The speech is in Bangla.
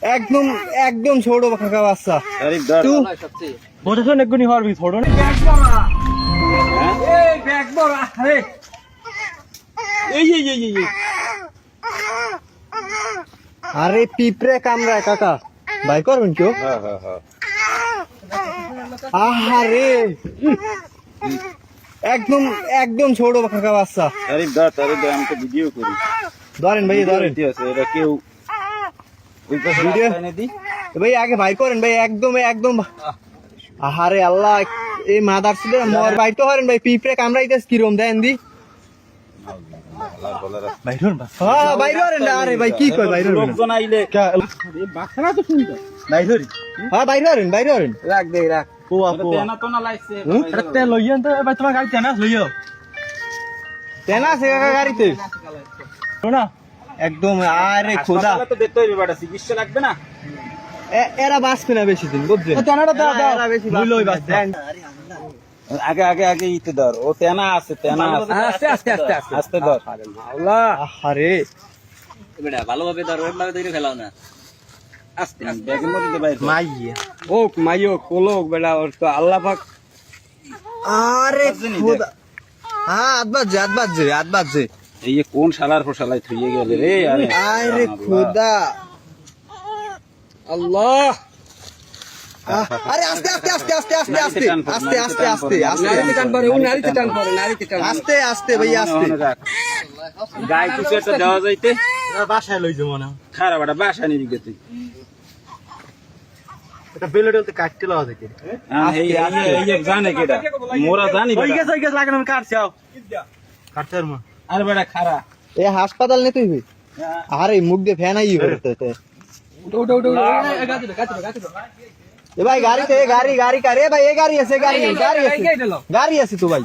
একদম একদম ছোট কাকা বাচ্চা তুই বোঝাছো না একগুনি হরবি ছোট না ব্যাগ বড়া এই ব্যাগ বড়া আরে এই আরে পিঁপড়ে কামড়ায় কাকা ভাই করবেন কেউ আহারে একদম একদম ছোট কাকা বাচ্চা আরে আমি তো ভিডিও করি ধরেন ভাই ধরেন এটা কেউ ভিডিও ভাই আগে ভাই করেন ভাই একদম একদম আহারে আল্লাহ এই মাদার ছিল মর ভাই তো হরেন ভাই পিঁপড়ে কামড়াইতেছ কিরম দেন দি আরে ভাই কি কয় বাইরে লোকজন আইলে বাচ্চারা তো শুনতো বাইরে হ্যাঁ বাইরে হরেন রাখ দে রাখ পোয়া তেনা তো না লাইছে তেল লইয়েন তো ভাই তোমার গাড়ি তেনা লইও তেনা আছে কাকা গাড়িতে শোনা একদম আরে খোদা তো দেখতে হইবে বাটা চিকিৎসা লাগবে না এরা বাঁচবে না বেশি দিন বুঝছেন তেনাটা দাও এরা বেশি মূল্যই বাঁচবে আগে ইতে ধর ও তেনা আছে আস্তে ধর আল্লাহ আরে বেটা ভালোভাবে ধর ওইভাবে ধরে ফেলাও না আস্তে আস্তে ব্যাগের মধ্যে দে বাইরে মাইয়া ওক মাইও কোলোক বেটা ওর তো আল্লাহ পাক আরে খোদা হ্যাঁ হাত বাজছে এই যে কোন শালার ফসালাই থইয়ে গেলে রে আরে খোদা আল্লাহ আরে আস্তে ভাই আস্তে গায়ে কিছু একটা দেওয়া যাইতে বাসায় লই যাবো না খারাপ একটা বাসা নিয়ে গেছে এটা বেলডল তো কাটতে লওয়া থাকে এই যে জানে কেডা মোরা জানি ওই গেছে লাগানো আমি কাটছি আও কাটতে আর মা আরে বেটা খারা এ হাসপাতাল নে তুই আরে মুখ দিয়ে ফ্যান আই হতে উঠো এ ভাই গাড়িতে গাড়ি কারে ভাই এ গাড়ি আছে গাড়ি আছে তো ভাই